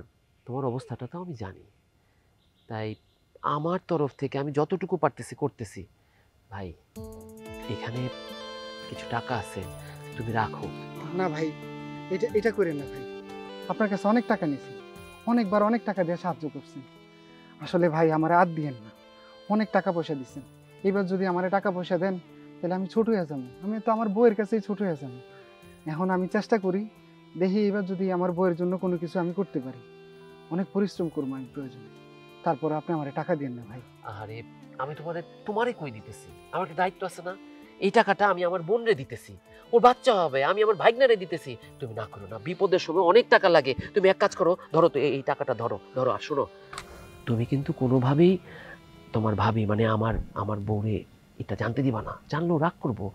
[SPEAKER 6] তোমার অবস্থাটা তো আমি জানি, তাই আমার তরফ থেকে আমি যতটুকু পারতেছি করতেছি। ভাই, এখানে কিছু টাকা আছে, তুমি রাখো।
[SPEAKER 5] না ভাই, এটা এটা করেন না ভাই। আপনার কাছে অনেক টাকা নিয়েছি, অনেকবার অনেক টাকা দিয়ে সাহায্য করছেন। আসলে ভাই, আমার আর দিয়েন না, অনেক টাকা পয়সা দিচ্ছেন। এবার যদি আমার টাকা পয়সা দেন তাহলে আমি ছোট হয়ে যাবো, আমি তো আমার বউয়ের কাছেই ছোট হয়ে যাবো। এখন আমি চেষ্টা করি, দেখি এবার যদি আমার বউয়ের জন্য কোনো কিছু আমি করতে পারি, অনেক পরিশ্রম করবো আমি প্রয়োজনে, তারপর আপনি আমার টাকা দিন না ভাই।
[SPEAKER 6] আরে আমি তোমারই কই দিতেছি, আমার কি দায়িত্ব আছে না? এই টাকাটা আমি আমার বোনরে দিতেছি, ওর বাচ্চা হবে, আমি আমার ভাগ্নারে দিতেছি। তুমি না করো না, বিপদের সময় অনেক টাকা লাগে। তুমি এক কাজ করো, ধরো তো এই টাকাটা ধরো। আর শোনো, তুমি কিন্তু কোনোভাবেই তোমার ভাবি মানে আমার বউরে এটা জানতে দিবা না, জানলেও রাগ করবো।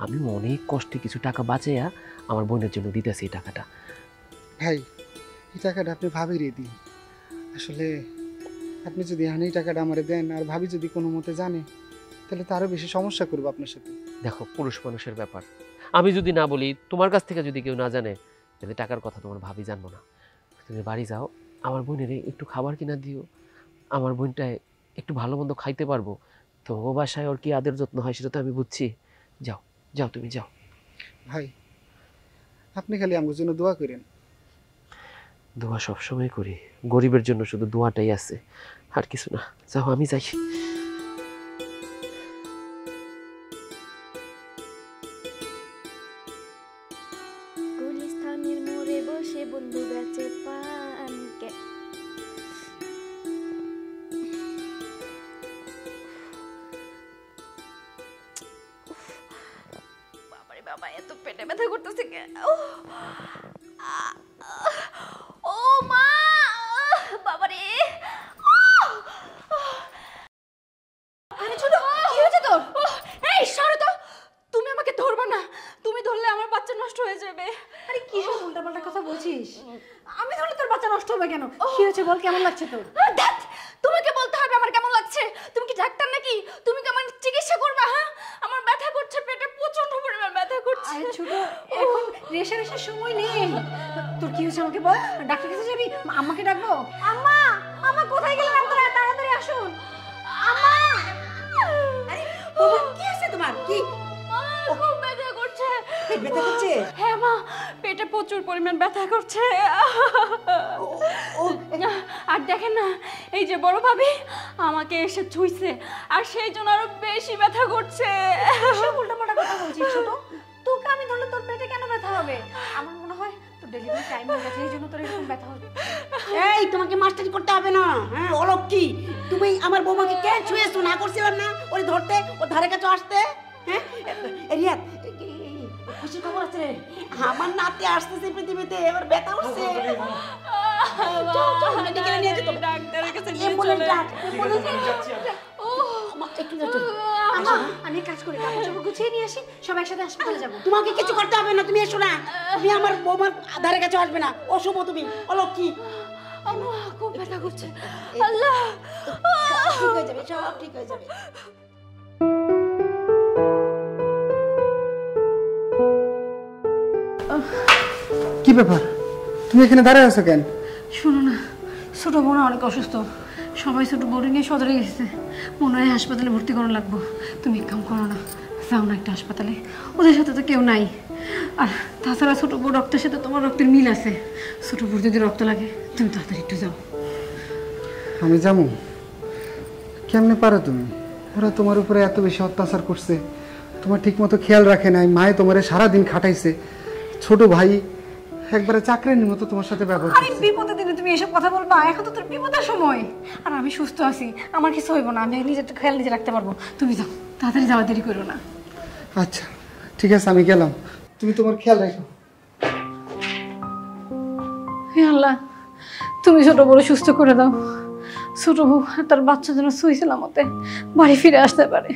[SPEAKER 6] আমি অনেক কষ্টে কিছু টাকা বাঁচাইয়া আমার বোনের জন্য দিতেছি এই টাকাটা।
[SPEAKER 5] ভাই এই টাকাটা আপনি ভাবিরে দিন। আসলে আপনি যদি এখন এই টাকাটা আমারে দেন আর ভাবি যদি কোনো মতে জানে, তাহলে তো আরও বেশি সমস্যা করবো আপনার সাথে।
[SPEAKER 6] দেখো, পুরুষ মানুষের ব্যাপার, আমি যদি না বলি, তোমার কাছ থেকে যদি কেউ না জানে, তাহলে টাকার কথা তোমার ভাবি জানবো না। তুমি বাড়ি যাও, আমার বোনের একটু খাবার কিনা দিও, আমার বোনটায় একটু ভালো মন্দ খাইতে পারবো। তো ও বাসায় ওর কি আদর যত্ন হয় সেটা তো আমি বুঝছি। যাও যাও, তুমি যাও।
[SPEAKER 5] ভাই আপনি খালি আমার জন্য দোয়া করেন।
[SPEAKER 6] দোয়া সবসময় করি, গরিবের জন্য শুধু দোয়াটাই আছে, আর কিছু না। যাও, আমি যাই।
[SPEAKER 1] গুলিস্তানের মোড়ে বসে বন্ধু বেচে পান বাবারে বাবা, এত পেটে ব্যথা করতেছে কে? ও মা, বাবারে। আরে ছোট, কি হয়েছে তোর? এই সরো তো, তুমি আমাকে ধরবা না, তুমি ধরলে আমার বাচ্চা নষ্ট হয়ে যাবে।
[SPEAKER 4] আরে কি সব উল্টাপাল্টা কথা বলছিস? আমি ধরলে তোর বাচ্চা নষ্ট হবে কেন? কি হয়েছে বল, কেমন লাগছে তোর?
[SPEAKER 1] ধ্যাৎ, তোমাকে বলতে হবে আমার কেমন লাগছে? তুমি কি ডাক্তার নাকি? তুমি কি আমার চিকিৎসা করবা? হ্যাঁ, আমার ব্যথা করছে, পেটে প্রচন্ড পরিমাণ ব্যথা করছে।
[SPEAKER 4] আরে ছোট, এখন রেশার সময় নেই। তোর কি হয়েছে আমাকে বল, ডাক্তার কাছে যাবি? আম্মাকে ডাকবো? আম্মা, আম্মা কোথায় গেলেন আপনারা? তাড়াতাড়ি আসুন। আম্মা! আরে বাবা, কি হয়েছে তোমার? কি
[SPEAKER 1] খুব ব্যথা করছে।
[SPEAKER 4] পেট ব্যথা করছে?
[SPEAKER 1] হ্যাঁ মা, পেটে প্রচুর পরিমাণ ব্যথা করছে। আর দেখেন না, এই যে বড় ভাবি আমাকে এসে ছুঁইছে, আর সেই জন্য আরো বেশি ব্যথা করছে।
[SPEAKER 4] সব উল্টাপাল্টা কথা বলছিস ছোট। তোকে আমি ধরলে তোর পেটে কেন ব্যথা হবে? আমার মনে হয় তোর ডেলিভারি টাইম হয়ে গেছে, এই জন্য তোর এরকম ব্যথা হচ্ছে।
[SPEAKER 2] এই তোমাকে মাস্টারি করতে হবে না। হ্যাঁ অলক্ষী, তুমি আমার বৌমাকে কে ছুঁয়েছো? না করছিলাম না ওরে ধরতে, ও ধারে কাছে আসতে? হ্যাঁ রিয়াদ, খুশির খবর আছে, আমার নাতি আসতেছে পৃথিবীতে, এবার ব্যথা উঠছে। মেডিকেলে নিয়ে যেতে হবে,
[SPEAKER 1] ডাক্তারের কাছে নিয়ে
[SPEAKER 2] অ্যাম্বুলেন্স
[SPEAKER 1] চলে।
[SPEAKER 2] ডাক, অ্যাম্বুলেন্স ডাক। একটু যাচ্ছ।
[SPEAKER 4] আম্মা, আমি এক কাজ করি, কাপড় চোপড় গুছিয়ে নিয়ে আসি, সব একসাথে হাসপাতালে যাবো।
[SPEAKER 2] তোমাকে কিছু করতে হবে না, তুমি এসো না। তুমি আমার বৌমার ধারে কাছে আসবে না, অশুভ তুমি অলক্ষী।
[SPEAKER 1] আমার খুব ব্যথা করছে। আল্লাহ,
[SPEAKER 2] ঠিক হয়ে যাবে, সব ঠিক হয়ে যাবে।
[SPEAKER 5] কি ব্যাপার, তুমি এখানে দাঁড়ায় আছো কেন?
[SPEAKER 4] শোনো না, ছোট বোন অনেক অসুস্থ, সবাই ছোট বোন নিয়ে সদরে গেছে, মনে হয় হাসপাতালে ভর্তি করানো লাগবো। তুমি এক কাম করো না, যাও না একটা হাসপাতালে, ওদের সাথে তো কেউ নাই। আর তাছাড়া ছোট বোন রক্তের সাথে তোমার রক্তের মিল আছে, ছোট বোন যদি রক্ত লাগে তুমি তাড়াতাড়ি একটু যাও।
[SPEAKER 5] আমি যাবো? কেমনে পারো তুমি? ওরা তোমার উপরে এত বেশি অত্যাচার করছে, তোমার ঠিক মতো খেয়াল রাখে নাই, মায়ে তোমারে সারাদিন খাটাইছে, ছোট ভাই একবারে চাকরির মতো তোমার সাথে ব্যবহার
[SPEAKER 4] আরে
[SPEAKER 5] করছে।
[SPEAKER 4] বিপদের দিনে তুমি এসব কথা বলবা? এখন তো তোর বিপদের সময়, আর আমি সুস্থ আছি, আমার কিছু হইব না, আমি নিজের খেয়াল নিজে রাখতে পারবো। তুমি যাও, তাড়াতাড়ি যাওয়া, দেরি করো না।
[SPEAKER 5] আচ্ছা ঠিক আছে, আমি গেলাম, তুমি তোমার খেয়াল রাখো।
[SPEAKER 4] হে আল্লাহ, তুমি ছোট বড় সুস্থ করে দাও, ছোট বউ আর তার বাচ্চা যেন শুয়েছিলাম মতে বাড়ি ফিরে আসতে পারে।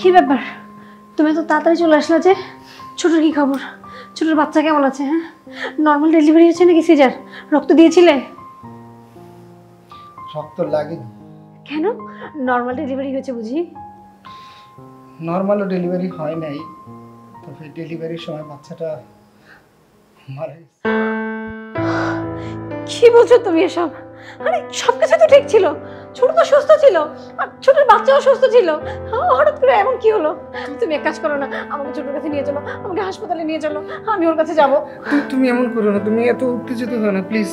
[SPEAKER 4] কি ব্যাপার, তুমি তো তাড়াতাড়ি চলে আসলা যে? ছোটর কি খবর? ছোটর বাচ্চা কেমন আছে? হ্যাঁ, নর্মাল ডেলিভারি হচ্ছে নাকি সিজার? রক্ত দিয়েছিলে?
[SPEAKER 5] রক্ত লাগেনি।
[SPEAKER 4] কেন, নর্মাল ডেলিভারি হয়েছে বুঝি?
[SPEAKER 5] নর্মালও ডেলিভারি হয় নাই, তবে ডেলিভারির সময় বাচ্চাটা মারা গেছে।
[SPEAKER 4] কি বলছো তুমি এসব? আরে সব কিছু তো ঠিক ছিল, ছোট তো সুস্থ ছিল, আর ছোটর বাচ্চাও সুস্থ ছিল, হঠাৎ করে এমন কি হলো? তুমি এক কাজ করো না, আমাকে ছোটর কাছে নিয়ে চলো, আমাকে হাসপাতালে নিয়ে চলো, আমি ওর কাছে যাবো।
[SPEAKER 5] তুমি এমন করো না, তুমি এত উত্তেজিত হও না প্লিজ,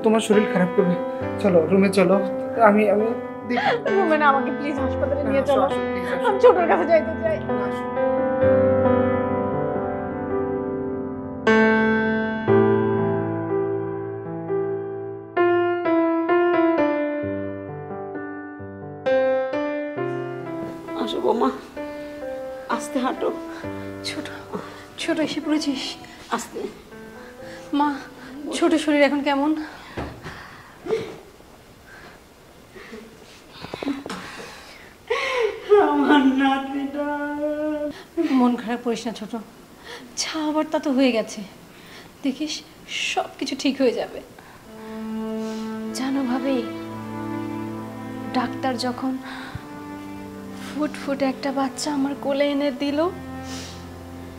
[SPEAKER 5] তোমার শরীর খারাপ করবে। চলো রুমে চলো, আমি দেখি।
[SPEAKER 4] রুমে না, আমাকে প্লিজ হাসপাতালে নিয়ে চলো, আমি ছোটর কাছে যাইতে চাই।
[SPEAKER 2] আসো বৌমা, আস্তে হাঁটো।
[SPEAKER 4] ছোট ছোট এসে পড়েছিস?
[SPEAKER 2] আস্তে।
[SPEAKER 4] মা, ছোট শরীর এখন কেমন?
[SPEAKER 2] আমার নাতিটা।
[SPEAKER 4] মন খারাপ করিস না ছোট, যা আবার তা তো হয়ে গেছে, দেখিস সব কিছু ঠিক হয়ে যাবে।
[SPEAKER 1] জানো ভাবি, ডাক্তার যখন ফুটফুটে একটা বাচ্চা আমার কোলে এনে দিল,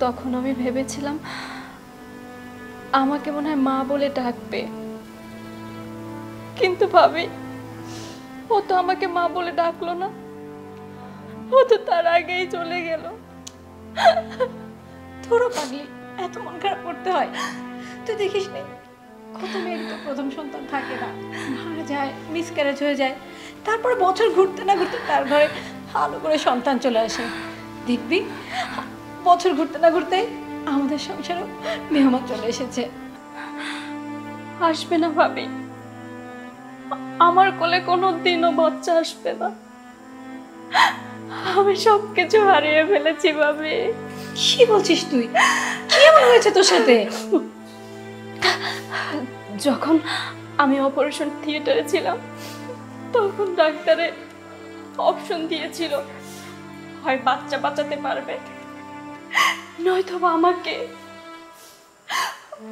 [SPEAKER 1] তখন আমি ভেবেছিলাম আমাকে মনে হয় মা বলে ডাকবে, কিন্তু ভাবি ও তো আমাকে মা বলে ডাকলো না, ও তো তার আগেই চলে গেল।
[SPEAKER 4] তোরও পাগলি, এত মন খারাপ করতে হয়? তুই দেখিস নি, কত মেয়ের তো প্রথম সন্তান থাকে না, মারা যায়, মিসক্যারেজ হয়ে যায়, তারপরে বছর ঘুরতে না ঘুরতে তার ঘরে ভালো করে সন্তান চলে আসে। দেখবি বছর ঘুরতে না ঘুরতে আমাদের সংসারেও মেহমান চলে এসেছে।
[SPEAKER 1] আসবে না ভাবি, আমার কোলে কোনো দিনও বাচ্চা আসবে না, আমি সবকিছু হারিয়ে ফেলেছি ভাবি।
[SPEAKER 4] কি বলছিস তুই? কি এমন হয়েছে তোর সাথে?
[SPEAKER 1] যখন আমি অপারেশন থিয়েটারে ছিলাম, তখন ডাক্তারে অপশন দিয়েছিল, হয় বাচ্চা বাঁচাতে পারবে, নয়তো বা আমাকে।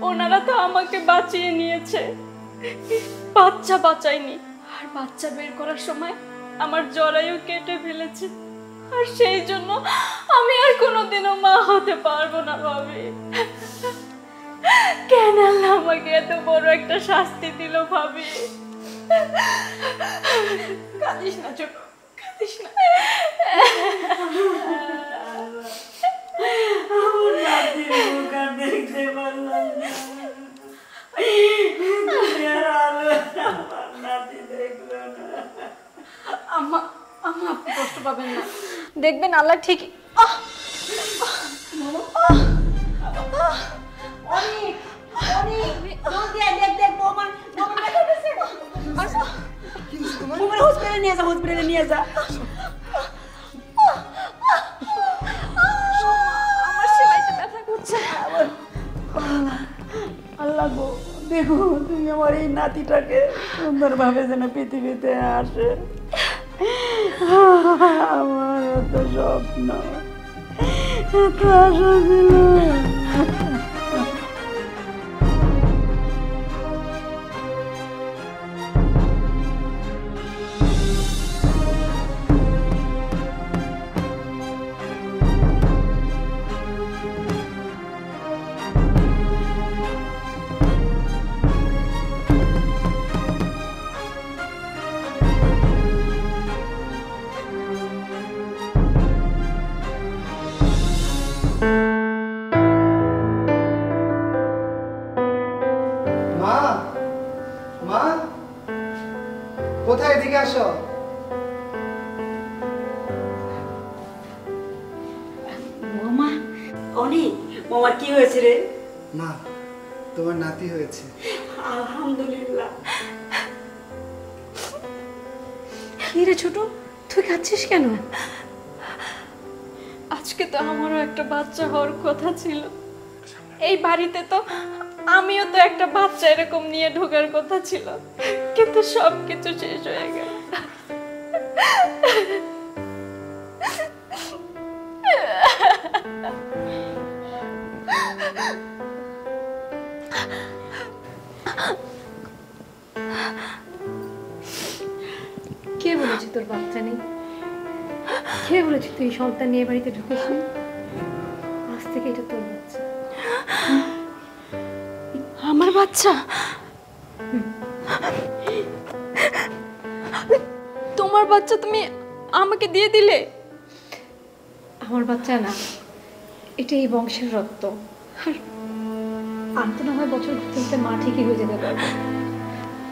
[SPEAKER 1] ওনারা তো আমাকে বাঁচিয়ে নিয়েছে, বাচ্চা বাঁচায়নি, আর বাচ্চা বের করার সময় আমার জরায়ু কেটে ফেলেছে, আর সেই জন্য আমি আর কোনোদিনও মা হতে পারবো না ভাবি। কেন আল্লাহ আমাকে এত বড় একটা শাস্তি দিল ভাবি? কাঁদিস না ছোট, কাঁদিস না।
[SPEAKER 2] আমার নাতির মুখ আর দেখতে পারলাম না। দুনিয়ার আলো আমার নাতি দেখলো না।
[SPEAKER 4] আম্মা, আম্মা আপনি কষ্ট পাবেন না, দেখবেন আল্লাহ ঠিকই।
[SPEAKER 2] অনেক অনেক জলদি আয়, দেখ দেখ বৌমা, বৌমা ব্যথা পেয়েছে। বৌমার হসপিটালে নিয়ে যা, হসপিটালে নিয়ে যা।
[SPEAKER 1] আমার সেলাইতে ব্যথা করছে।
[SPEAKER 2] আল্লাহ গো, দেখো তুমি আমার এই নাতিটাকে সুন্দরভাবে যেন পৃথিবীতে আসে। আমার এত স্বপ্ন, এত আশা ছিল।
[SPEAKER 5] মা, মা কোথায়? এদিকে আসো।
[SPEAKER 2] বৌমা, অনেক বৌমার কি হয়েছে রে?
[SPEAKER 5] মা, তোমার নাতি হয়েছে।
[SPEAKER 2] আলহামদুলিল্লাহ।
[SPEAKER 4] কি রে ছোট, তুই কাঁদছিস কেন?
[SPEAKER 1] আজকে তো আমারও একটা বাচ্চা হওয়ার কথা ছিল, এই বাড়িতে তো আমিও তো একটা বাচ্চা এরকম নিয়ে ঢোকার কথা ছিল, কিন্তু সবকিছু শেষ হয়ে গেল।
[SPEAKER 4] কে বলেছি তোর বাচ্চা নেই? কে বলেছি তুই সন্তান নিয়ে বাড়িতে ঢুকিস নি? আজ থেকে এটা তোর বাচ্চা।
[SPEAKER 1] আমার বাচ্চা? তোমার বাচ্চা তুমি আমাকে দিয়ে দিলে?
[SPEAKER 4] আমার বাচ্চা না, এটা এই বংশের রক্ত। আর আমি তো না হয় বছর ঘুরতে ঘুরতে মা ঠিকই হয়ে যেতে পারবো,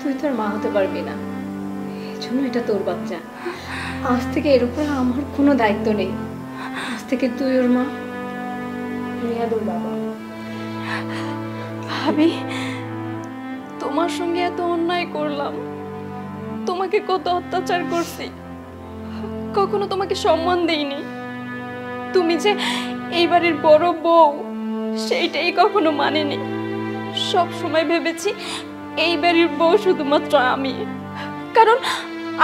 [SPEAKER 4] তুই তো আর মা হতে পারবি না। এজন্য এটা তোর বাচ্চা। আজ থেকে এর উপরে আমার কোনো দায়িত্ব নেই। আজ থেকে তুই ওর মা, রিয়াদ ওর বাবা।
[SPEAKER 1] ভাবি, তোমার সঙ্গে এত অন্যায় করলাম, তোমাকে কত অত্যাচার করছি, কখনো তোমাকে সম্মান দেইনি। তুমি যে এই বাড়ির বড় বউ সেইটাই কখনো মানিনি। সব সময় ভেবেছি এই বাড়ির বউ শুধুমাত্র আমি, কারণ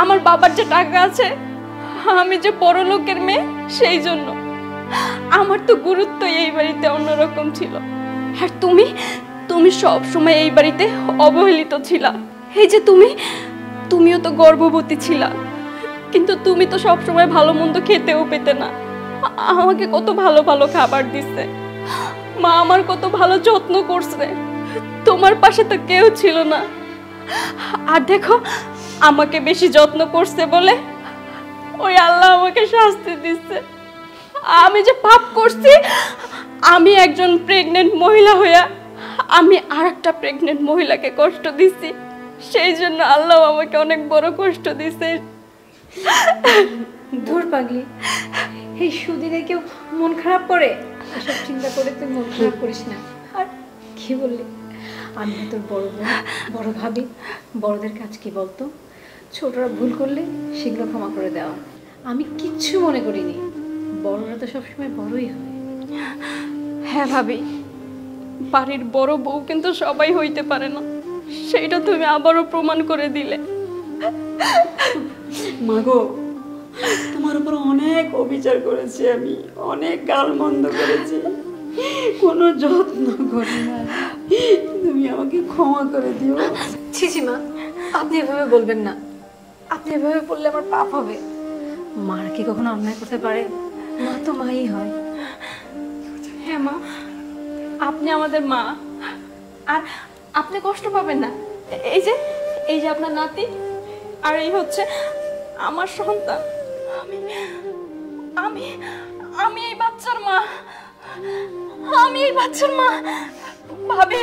[SPEAKER 1] আমার বাবার যে টাকা আছে, আমি যে বড় লোকের মেয়ে, সেই জন্য আমার তো গুরুত্ব এই বাড়িতে অন্যরকম ছিল। আর তুমি সব সময় এই বাড়িতে অবহেলিত ছিলা। এই যে তুমিও তো গর্ভবতী ছিলা, কিন্তু তুমি তো সব সময় ভালো মন্দ খেতেও পেতে না। আমাকে কত ভালো ভালো খাবার দিচ্ছে, মা আমার কত ভালো যত্ন করছে, তোমার পাশে তো কেউ ছিল না। আর দেখো, আমাকে বেশি যত্ন করছে বলে ওই আল্লাহ আমাকে শাস্তি দিচ্ছে। আমি যে পাপ করছি, আমি একজন প্রেগনেন্ট মহিলা হইয়া আমি আরেকটা প্রেগনেন্ট মহিলাকে কষ্ট দিচ্ছি, সেই জন্য আল্লাহ আমাকে অনেক বড় কষ্ট দিচ্ছে।
[SPEAKER 4] ধুর পাগলি, এই সুদিনে কেউ মন খারাপ করে? এসব চিন্তা করে তুই মন খারাপ করিস না। আর কি বললি, আমি তোর বড় বোন, বড় ভাবি। বড়দের কাজ কি বলতো? ছোটরা ভুল করলে সেগুলো ক্ষমা করে দেওয়া। আমি কিচ্ছু মনে করিনি, বড়রা তো সবসময় বড়ই হয়।
[SPEAKER 1] হ্যাঁ ভাবি, বাড়ির বড় বউ কিন্তু সবাই হইতে পারে না, সেইটা তুমি আবারও প্রমাণ করে দিলে।
[SPEAKER 2] মাগো, তোমার উপর অনেক অবিচার করেছি আমি, অনেক গালমন্দ করেছি, কোনো যত্ন করি না। তুমি আমাকে ক্ষমা করে দিও।
[SPEAKER 4] ছিছি মা, আপনি এভাবে বলবেন না। আপনি এভাবে বললে আমার পাপ হবে। মারা কি কখনো অন্যায় করতে পারে? মা তো মাই হয়।
[SPEAKER 1] হ্যাঁ মা, আপনি আমাদের মা, আর আপনি কষ্ট পাবেন না। এই যে আপনার নাতি, আর এই হচ্ছে আমার সন্তান। আমি আমি এই বাচ্চার মা, আমি এই বাচ্চার মা। ভাবি,